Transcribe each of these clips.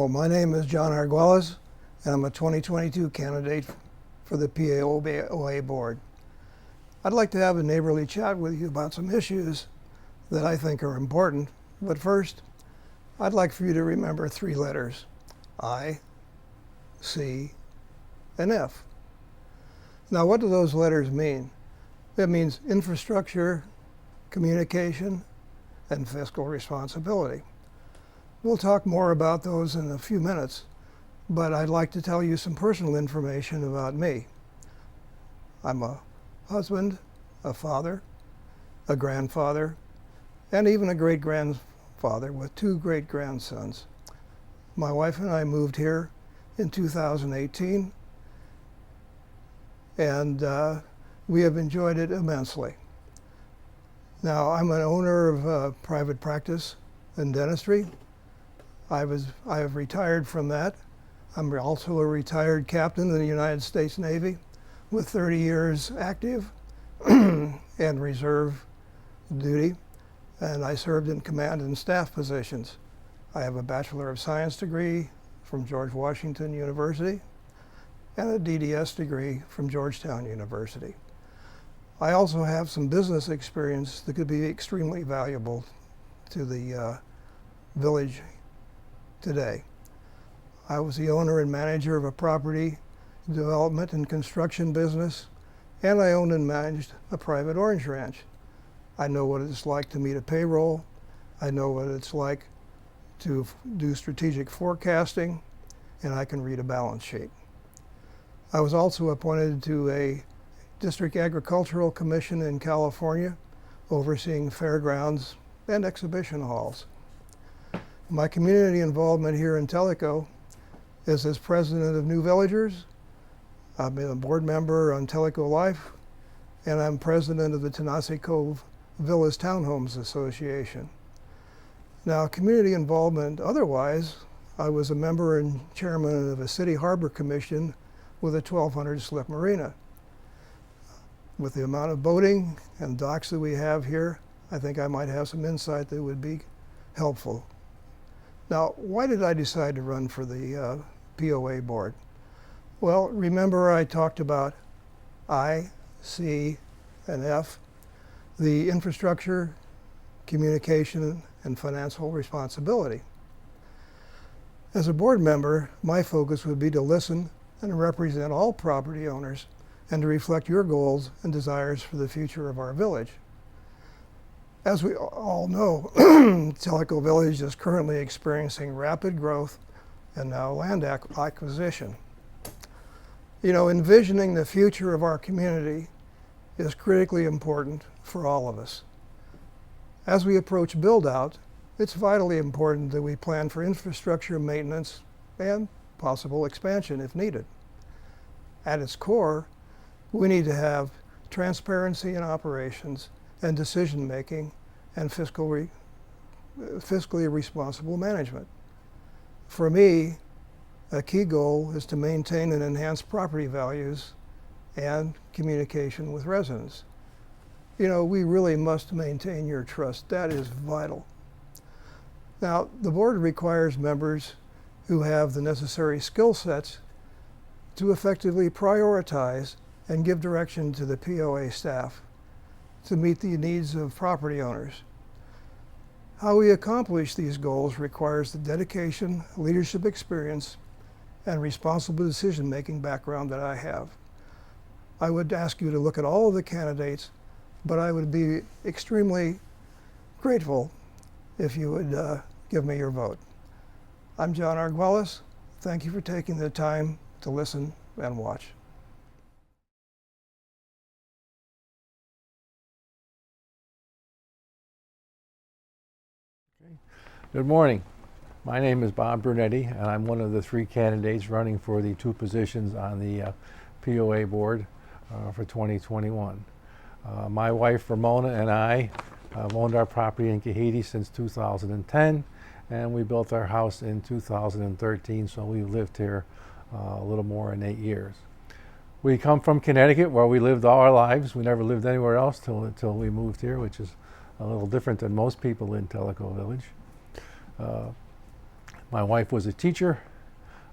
Hello, my name is John Arguelles, and I'm a 2022 candidate for the POA Board. I'd like to have a neighborly chat with you about some issues that I think are important, but first, I'd like for you to remember three letters: I, C, and F. Now, what do those letters mean? It means infrastructure, communication, and fiscal responsibility. We'll talk more about those in a few minutes, but I'd like to tell you some personal information about me. I'm a husband, a father, a grandfather, and even a great-grandfather with two great-grandsons. My wife and I moved here in 2018, and we have enjoyed it immensely. Now, I'm an owner of a private practice in dentistry. I have retired from that. I'm also a retired captain in the United States Navy with 30 years active and reserve duty, and I served in command and staff positions. I have a Bachelor of Science degree from George Washington University and a DDS degree from Georgetown University. I also have some business experience that could be extremely valuable to the village today. I was the owner and manager of a property development and construction business, and I owned and managed a private orange ranch. I know what it's like to meet a payroll. I know what it's like to do strategic forecasting, and I can read a balance sheet. I was also appointed to a district agricultural commission in California, overseeing fairgrounds and exhibition halls. My community involvement here in Tellico is as president of New Villagers. I've been a board member on Tellico Life, and I'm president of the Tenassi Cove Villas Townhomes Association. Now, community involvement otherwise, I was a member and chairman of a city harbor commission with a 1,200 slip marina. With the amount of boating and docks that we have here, I think I might have some insight that would be helpful. Now, why did I decide to run for the POA board? Well, remember I talked about I, C, and F, the infrastructure, communication, and financial responsibility. As a board member, my focus would be to listen and represent all property owners and to reflect your goals and desires for the future of our village. As we all know, Tellico Village is currently experiencing rapid growth and now land acquisition. You know, envisioning the future of our community is critically important for all of us. As we approach build-out, it's vitally important that we plan for infrastructure maintenance and possible expansion if needed. At its core, we need to have transparency in operations and decision-making and fiscally responsible management. For me, a key goal is to maintain and enhance property values and communication with residents. You know, we really must maintain your trust. That is vital. Now, the board requires members who have the necessary skill sets to effectively prioritize and give direction to the POA staff to meet the needs of property owners. How we accomplish these goals requires the dedication, leadership experience, and responsible decision-making background that I have. I would ask you to look at all of the candidates, but I would be extremely grateful if you would give me your vote. I'm John Arguelles. Thank you for taking the time to listen and watch. Good morning. My name is Bob Brunetti, and I'm one of the three candidates running for the two positions on the POA board for 2021. My wife Ramona and I have owned our property in Kahidi since 2010, and we built our house in 2013, so we've lived here a little more than 8 years. We come from Connecticut, where we lived all our lives. We never lived anywhere else until we moved here, which is a little different than most people in Tellico Village. My wife was a teacher.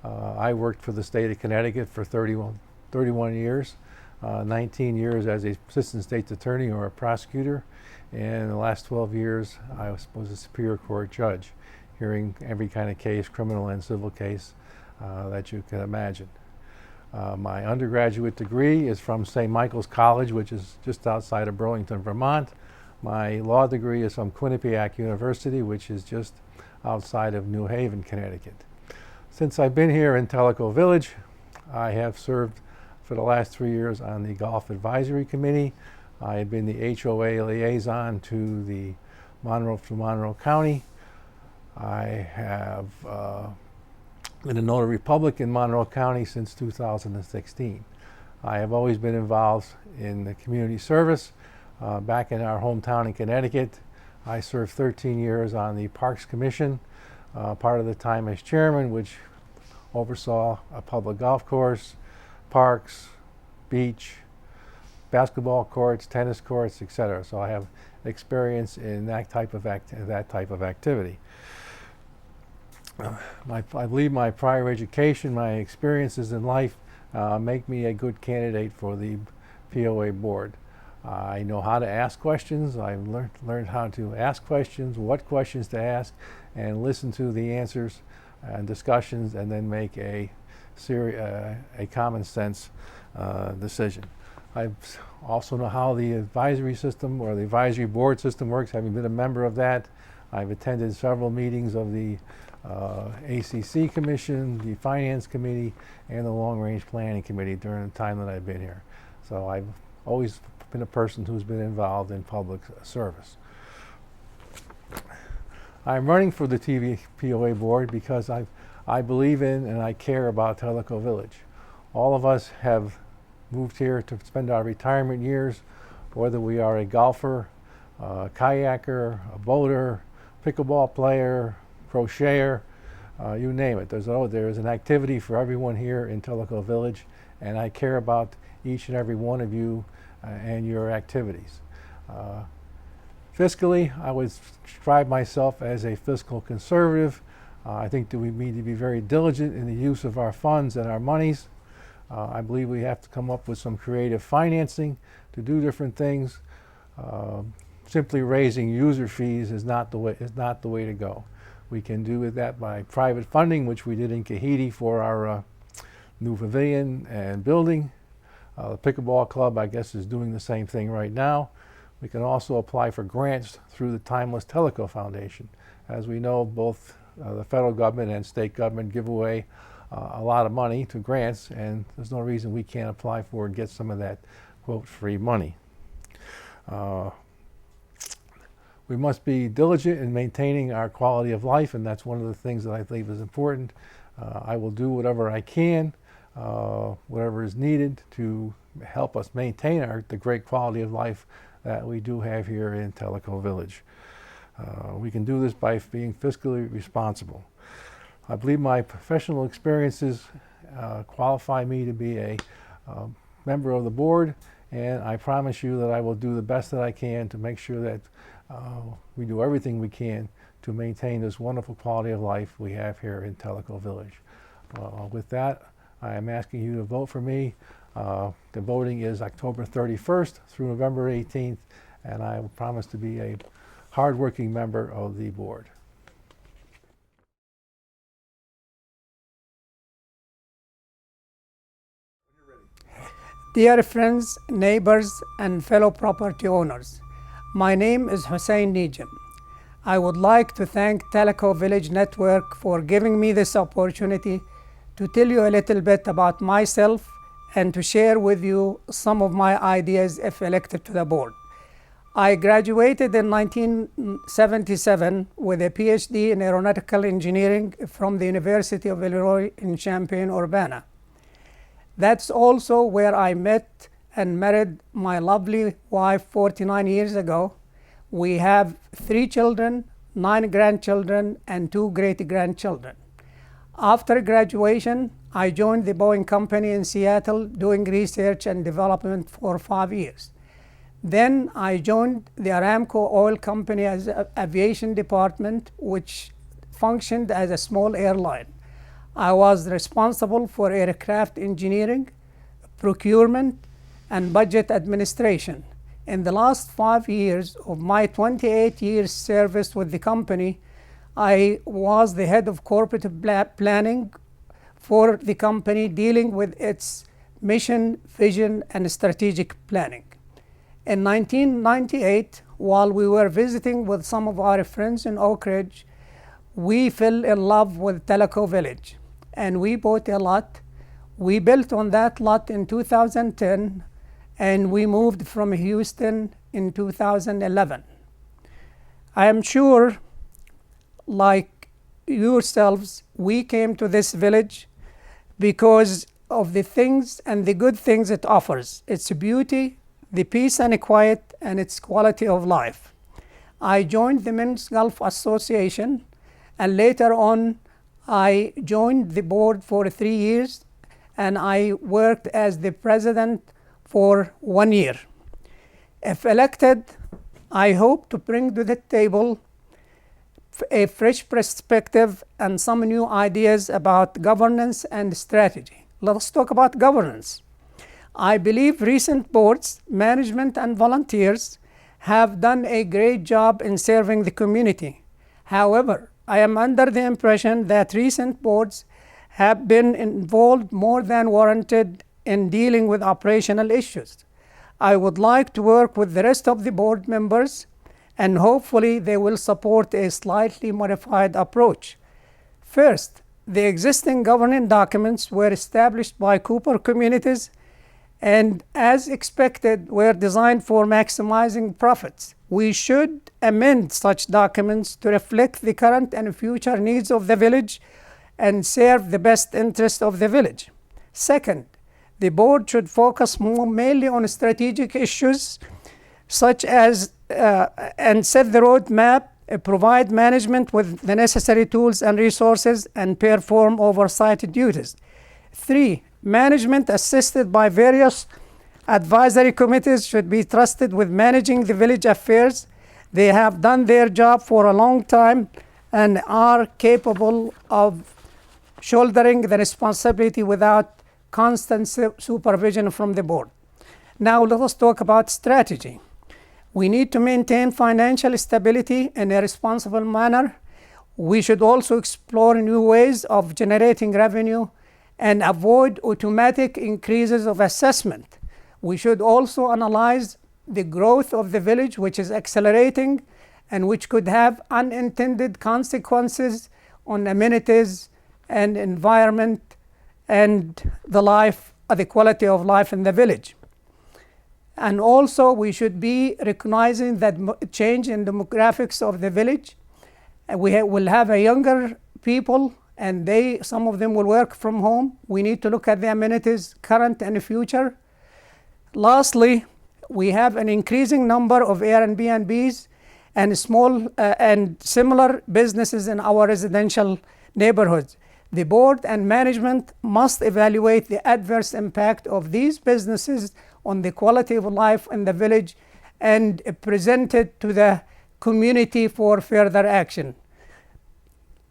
I worked for the state of Connecticut for 31 years, 19 years as an assistant state's attorney or a prosecutor, and in the last 12 years I was a Superior Court judge, hearing every kind of case, criminal and civil case, that you can imagine. My undergraduate degree is from St. Michael's College, which is just outside of Burlington, Vermont. My law degree is from Quinnipiac University, which is just outside of New Haven, Connecticut. Since I've been here in Tellico Village, I have served for the last 3 years on the Golf Advisory Committee. I have been the HOA liaison to the Monroe County. I have been a notary public in Monroe County since 2016. I have always been involved in the community service. Back in our hometown in Connecticut, I served 13 years on the Parks Commission, part of the time as chairman, which oversaw a public golf course, parks, beach, basketball courts, tennis courts, etc. So I have experience in that type of activity. I believe my prior education, my experiences in life make me a good candidate for the POA board. I know how to ask questions. I've learned how to ask questions, what questions to ask, and listen to the answers and discussions, and then make a common sense decision. I also know how the advisory system or the advisory board system works, having been a member of that. I've attended several meetings of the ACC Commission, the Finance Committee, and the Long Range Planning Committee during the time that I've been here. So I've always been a person who's been involved in public service. I'm running for the POA board because I believe in and I care about Tellico Village. All of us have moved here to spend our retirement years, whether we are a golfer, a kayaker, a boater, pickleball player, crocheter, you name it. There's an activity for everyone here in Tellico Village, and I care about each and every one of you and your activities. Fiscally, I would describe myself as a fiscal conservative. I think that we need to be very diligent in the use of our funds and our monies. I believe we have to come up with some creative financing to do different things. Simply raising user fees is not the way to go. We can do that by private funding, which we did in Kahiti for our new pavilion and building. The pickleball club, I guess, is doing the same thing right now. We can also apply for grants through the Timeless Tellico Foundation. As we know, both the federal government and state government give away a lot of money to grants, and there's no reason we can't apply for and get some of that, quote, free money. We must be diligent in maintaining our quality of life, and that's one of the things that I believe is important. I will do whatever I can, whatever is needed to help us maintain the great quality of life that we do have here in Tellico Village. We can do this by being fiscally responsible. I believe my professional experiences qualify me to be a member of the board, and I promise you that I will do the best that I can to make sure that we do everything we can to maintain this wonderful quality of life we have here in Tellico Village. With that, I am asking you to vote for me. The voting is October 31st through November 18th, and I promise to be a hardworking member of the board. Dear friends, neighbors, and fellow property owners, my name is HUSSEIN NIJIM. I would like to thank Tellico Village Network for giving me this opportunity to tell you a little bit about myself and to share with you some of my ideas if elected to the board. I graduated in 1977 with a PhD in aeronautical engineering from the University of Illinois in Champaign-Urbana. That's also where I met and married my lovely wife 49 years ago. We have 3 children, 9 grandchildren, and 2 great-grandchildren. After graduation, I joined the Boeing company in Seattle doing research and development for 5 years. Then I joined the Aramco Oil Company as aviation department, which functioned as a small airline. I was responsible for aircraft engineering, procurement, and budget administration. In the last 5 years of my 28 years service with the company, I was the head of corporate planning for the company, dealing with its mission, vision, and strategic planning. In 1998, while we were visiting with some of our friends in Oak Ridge, we fell in love with Tellico Village, and we bought a lot. We built on that lot in 2010, and we moved from Houston in 2011. I am sure, like yourselves, we came to this village because of the things and the good things it offers, its beauty, the peace and quiet, and its quality of life. I joined the Men's Golf Association, and later on I joined the board for 3 years, and I worked as the president for 1 year. If elected, I hope to bring to the table a fresh perspective and some new ideas about governance and strategy. Let's talk about governance. I believe recent boards, management, and volunteers have done a great job in serving the community. However, I am under the impression that recent boards have been involved more than warranted in dealing with operational issues. I would like to work with the rest of the board members, and hopefully they will support a slightly modified approach. First, the existing governing documents were established by Cooper Communities and, as expected, were designed for maximizing profits. We should amend such documents to reflect the current and future needs of the village and serve the best interest of the village. Second, the board should focus mainly on strategic issues such as and set the roadmap, provide management with the necessary tools and resources, and perform oversight duties. 3, management assisted by various advisory committees should be trusted with managing the village affairs. They have done their job for a long time and are capable of shouldering the responsibility without constant supervision from the board. Now let us talk about strategy. We need to maintain financial stability in a responsible manner. We should also explore new ways of generating revenue and avoid automatic increases of assessment. We should also analyze the growth of the village, which is accelerating and which could have unintended consequences on amenities and environment and the quality of life in the village. And also we should be recognizing that change in demographics of the village. We will have a younger people, and some of them will work from home. We need to look at the amenities, current and future. Lastly, we have an increasing number of Airbnbs and small and similar businesses in our residential neighborhoods. The board and management must evaluate the adverse impact of these businesses on the quality of life in the village and present it to the community for further action.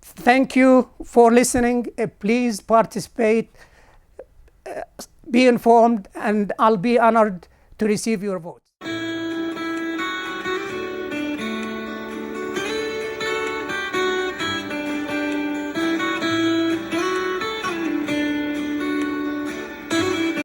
Thank you for listening. Please participate, be informed, and I'll be honored to receive your votes.